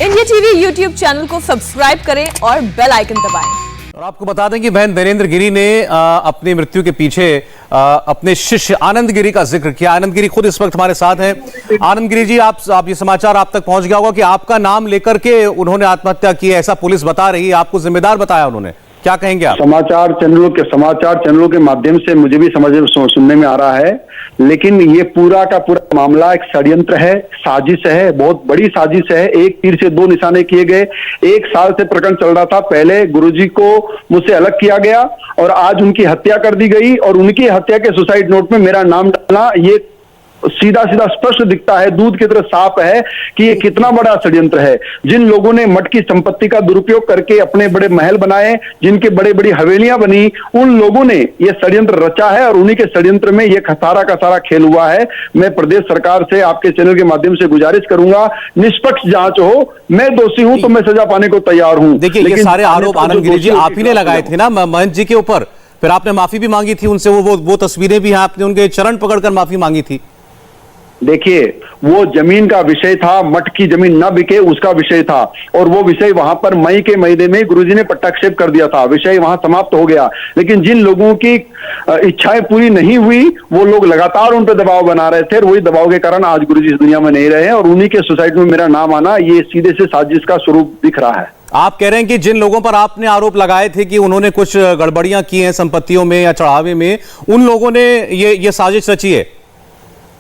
India TV YouTube channel को subscribe करें और बेल आइकन दबाएं। और आपको बता दें कि बहन वीरेंद्र गिरी ने अपनी मृत्यु के पीछे अपने शिष्य आनंद गिरी का जिक्र किया। आनंद गिरी खुद इस वक्त हमारे साथ हैं। आनंद गिरी जी, आप ये समाचार आप तक पहुंच गया होगा कि आपका नाम लेकर के उन्होंने आत्महत्या की, ऐसा पुलिस बता रही है, आपको जिम्मेदार बताया उन्होंने, क्या कहेंगे आप? समाचार चैनलों के माध्यम से मुझे भी सुनने में आ रहा है, लेकिन ये पूरा का पूरा मामला एक षड्यंत्र है, साजिश है, बहुत बड़ी साजिश है। एक तीर से दो निशाने किए गए। 1 साल से प्रकरण चल रहा था। पहले गुरुजी को मुझसे अलग किया गया और आज उनकी हत्या कर दी गई और उनकी हत्या के सुसाइड नोट में मेरा नाम डालना, ये सीधा सीधा स्पष्ट दिखता है, दूध की तरह साफ है कि ये कितना बड़ा षड्यंत्र है। जिन लोगों ने मठ की संपत्ति का दुरुपयोग करके अपने बड़े महल बनाए, जिनके बड़े बड़ी हवेलियां बनी, उन लोगों ने ये षड्यंत्र रचा है और उन्हीं के षड्यंत्र में ये सारा का सारा खेल हुआ है। मैं प्रदेश सरकार से आपके चैनल के माध्यम से गुजारिश करूंगा, निष्पक्ष जांच हो। मैं दोषी हूं तो मैं सजा पाने को तैयार हूं। देखिए, ये सारे आरोप आनंद गिरी जी आप ही ने लगाए थे ना महंत जी के ऊपर, फिर आपने माफी भी मांगी थी उनसे, वो तस्वीरें भी हैं, आपने उनके चरण पकड़कर माफी मांगी थी। देखिए, वो जमीन का विषय था, मठ की जमीन न बिके उसका विषय था और वो विषय वहां पर मई के महीने में गुरुजी ने पट्टाक्षेप कर दिया था, विषय वहां समाप्त हो गया। लेकिन जिन लोगों की इच्छाएं पूरी नहीं हुई, वो लोग लगातार उन पर दबाव बना रहे थे और वही दबाव के कारण आज गुरुजी इस दुनिया में नहीं रहे हैं और उन्हीं के सुसाइड में मेरा नाम आना, ये सीधे से साजिश का स्वरूप दिख रहा है। आप कह रहे हैं कि जिन लोगों पर आपने आरोप लगाए थे कि उन्होंने कुछ गड़बड़ियां की हैं संपत्तियों में या चढ़ावे में, उन लोगों ने ये साजिश रची है?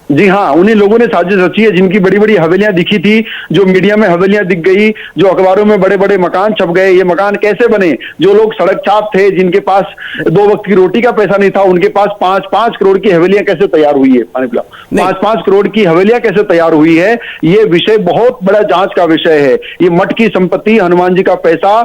जी हाँ, उन्हीं लोगों ने साजिश रची है जिनकी बड़ी बड़ी हवेलियां दिखी थी, जो मीडिया में हवेलियां दिख गई, जो अखबारों में बड़े बड़े मकान छप गए। ये मकान कैसे बने? जो लोग सड़क छाप थे, जिनके पास 2 वक्त की रोटी का पैसा नहीं था, उनके पास 5-5 करोड़ की हवेलियां कैसे तैयार हुई है? 5-5 करोड़ की हवेलियां कैसे तैयार हुई है? ये विषय बहुत बड़ा जांच का विषय है। ये मठ की संपत्ति, हनुमान जी का पैसा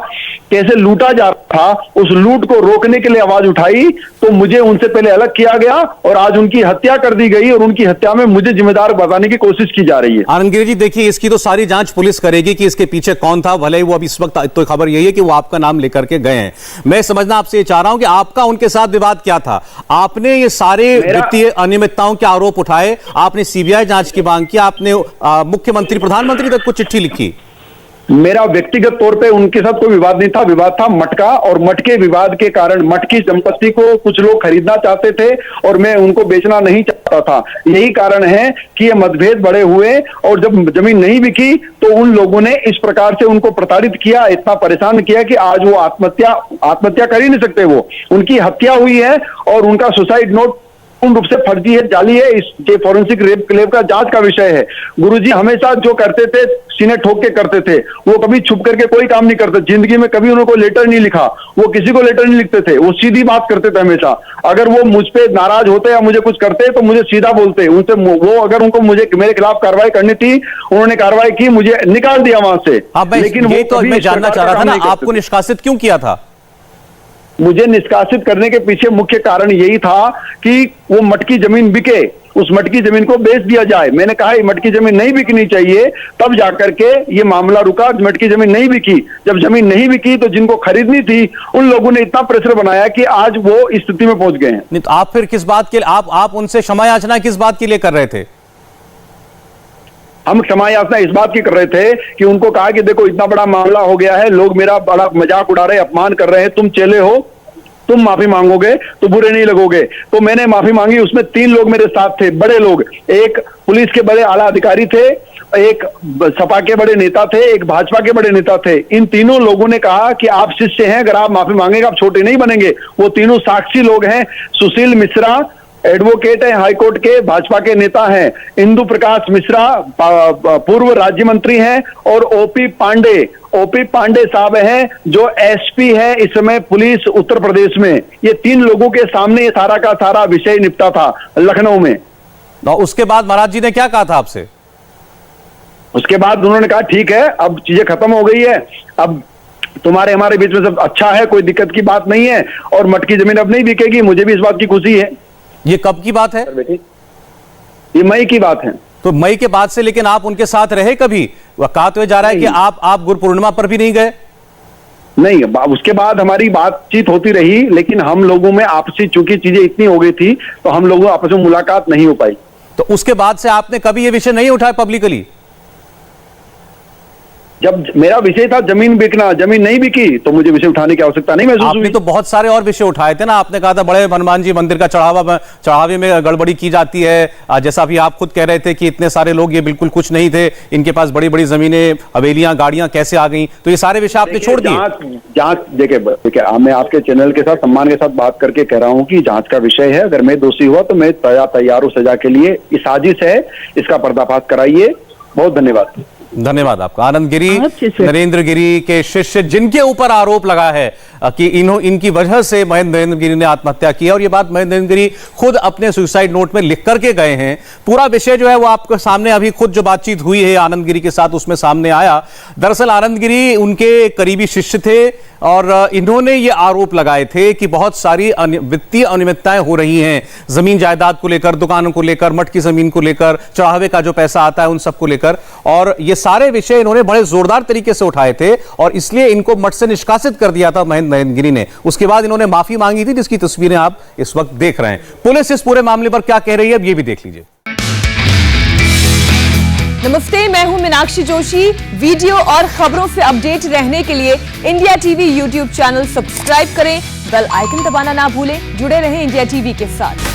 कैसे लूटा जा रहा था, उस लूट को रोकने के लिए आवाज उठाई तो मुझे उनसे पहले अलग किया गया और आज उनकी हत्या कर दी गई और उनकी हत्या में मुझे जिम्मेदार बताने की कोशिश की जा रही है। आनंद गिरी जी, देखिए, इसकी तो सारी जांच पुलिस करेगी कि इसके पीछे कौन था। भले ही वो अभी इस वक्त तो खबर यही है कि वो आपका नाम लेकर के गए हैं। मैं समझना आपसे ये चाह रहा हूं कि आपका उनके साथ विवाद क्या था? आपने ये सारे वित्तीय अनियमितताओं के आरोप उठाए, आपने सीबीआई जांच की मांग की, आपने मुख्यमंत्री प्रधानमंत्री तक को चिट्ठी लिखी। मेरा व्यक्तिगत तौर पे उनके साथ कोई विवाद नहीं था, विवाद था मठ का और मठ के विवाद के कारण मठ की संपत्ति को कुछ लोग खरीदना चाहते थे और मैं उनको बेचना नहीं चाहता था। यही कारण है कि ये मतभेद बड़े हुए और जब जमीन नहीं बिकी तो उन लोगों ने इस प्रकार से उनको प्रताड़ित किया, इतना परेशान किया कि आज वो आत्महत्या कर ही नहीं सकते। वो उनकी हत्या हुई है और उनका सुसाइड नोट पूर्ण रूप से फर्जी है, जाली है। इसके फॉरेंसिक लैब का जांच का विषय है। गुरुजी हमेशा जो करते थे सीने ठोक के करते थे, वो कभी छुप करके कोई काम नहीं करते। जिंदगी में कभी उन्होंने कोई लेटर नहीं लिखा, वो किसी को लेटर नहीं लिखते थे, वो सीधी बात करते थे हमेशा। अगर वो मुझ पे नाराज होते या मुझे कुछ करते तो मुझे सीधा बोलते। उनसे वो अगर उनको मेरे खिलाफ कार्रवाई करनी थी, उन्होंने कार्रवाई की, मुझे निकाल दिया वहां से। लेकिन ये तो मैं जानना चाह रहा था ना, आपको निष्कासित क्यों किया था? मुझे निष्कासित करने के पीछे मुख्य कारण यही था कि वो मठ की जमीन बिके, उस मठ की जमीन को बेच दिया जाए। मैंने कहा मठ की जमीन नहीं बिकनी चाहिए, तब जाकर के ये मामला रुका। मठ की जमीन नहीं बिकी, जब जमीन नहीं बिकी तो जिनको खरीदनी थी उन लोगों ने इतना प्रेशर बनाया कि आज वो इस स्थिति में पहुंच गए हैं। नहीं तो आप फिर किस बात के लिए आप उनसे क्षमा याचना किस बात के लिए कर रहे थे? हम क्षमा याचना इस बात की कर रहे थे कि उनको कहा कि देखो इतना बड़ा मामला हो गया है, लोग मेरा बड़ा मजाक उड़ा रहे, अपमान कर रहे हैं, तुम चेले हो, तुम माफी मांगोगे तो बुरे नहीं लगोगे। तो मैंने माफी मांगी। उसमें 3 लोग मेरे साथ थे, बड़े लोग। एक पुलिस के बड़े आला अधिकारी थे, एक सपा के बड़े नेता थे, एक भाजपा के बड़े नेता थे। इन तीनों लोगों ने कहा कि आप शिष्य हैं, अगर आप माफी मांगेंगे आप छोटे नहीं बनेंगे। वो तीनों साक्षी लोग हैं। सुशील मिश्रा एडवोकेट है, हाईकोर्ट के भाजपा के नेता हैं। इंदु प्रकाश मिश्रा पूर्व राज्य मंत्री हैं और ओपी पांडे साहब हैं जो एसपी है इस समय पुलिस उत्तर प्रदेश में। ये 3 लोगों के सामने ये सारा का सारा विषय निपटा था लखनऊ में। तो उसके बाद महाराज जी ने क्या कहा था आपसे? उसके बाद उन्होंने कहा ठीक है, अब चीजें खत्म हो गई है, अब तुम्हारे हमारे बीच में सब अच्छा है, कोई दिक्कत की बात नहीं है और मठ की जमीन अब नहीं बिकेगी। मुझे भी इस बात की खुशी है। ये कब की बात है? ये मई की बात है। तो मई के बाद से लेकिन आप उनके साथ रहे कभी? कहा तो जा रहा है कि आप गुरु पूर्णिमा पर भी नहीं गए। नहीं, उसके बाद हमारी बातचीत होती रही, लेकिन हम लोगों में आपसी चूंकि चीजें इतनी हो गई थी तो हम लोगों आपस में मुलाकात नहीं हो पाई। तो उसके बाद से आपने कभी ये विषय नहीं उठाया पब्लिकली? जब मेरा विषय था जमीन बिकना, जमीन नहीं बिकी तो मुझे विषय उठाने की आवश्यकता नहीं महसूस आपने हुई। तो बहुत सारे और विषय उठाए थे ना, आपने कहा था बड़े हनुमान जी मंदिर का चढ़ावे में गड़बड़ी की जाती है, जैसा अभी आप खुद कह रहे थे कि इतने सारे लोग ये बिल्कुल कुछ नहीं थे, इनके पास बड़ी बड़ी जमीनें, हवेलियां, गाड़ियां कैसे आ गई, तो ये सारे विषय आपने छोड़ दिए। जांच देखिए मैं आपके चैनल के साथ सम्मान के साथ बात करके कह रहा हूं कि जांच का विषय है, अगर मैं दोषी हुआ तो मैं तैयार हूं सजा के लिए। ये साजिश है, इसका पर्दाफाश कराइए। बहुत धन्यवाद। धन्यवाद आपका। आनंद गिरी, नरेंद्र गिरी के शिष्य, जिनके ऊपर आरोप लगा है कि इनकी वजह से महेंद्र नरेंद्र गिरी ने आत्महत्या की, और ये बात महेंद्र नरेंद्र गिरी खुद अपने सुसाइड नोट में लिख करके गए हैं। पूरा विषय जो है वो आपके सामने अभी खुद जो बातचीत हुई है आनंद गिरी के साथ उसमें सामने आया। दरअसल आनंद गिरी उनके करीबी शिष्य थे और इन्होंने ये आरोप लगाए थे कि बहुत सारी वित्तीय अनियमितताएं हो रही हैं, जमीन जायदाद को लेकर, दुकानों को लेकर, मठ की जमीन को लेकर, चढ़ावे का जो पैसा आता है उन सब को लेकर, और ये सारे विषय इन्होंने बड़े जोरदार तरीके से उठाए थे और इसलिए इनको मठ से निष्कासित कर दिया था महेंद्र नरेंद्र गिरी ने। उसके बाद इन्होंने माफी मांगी थी, जिसकी तस्वीरें आप इस वक्त देख रहे हैं। पुलिस इस पूरे मामले पर क्या कह रही है अब ये भी देख लीजिए। नमस्ते, मैं हूं मीनाक्षी जोशी। वीडियो और खबरों से अपडेट रहने के लिए India TV YouTube channel subscribe करें, बेल आइकन दबाना ना भूलें। जुड़े रहें इंडिया टीवी के साथ।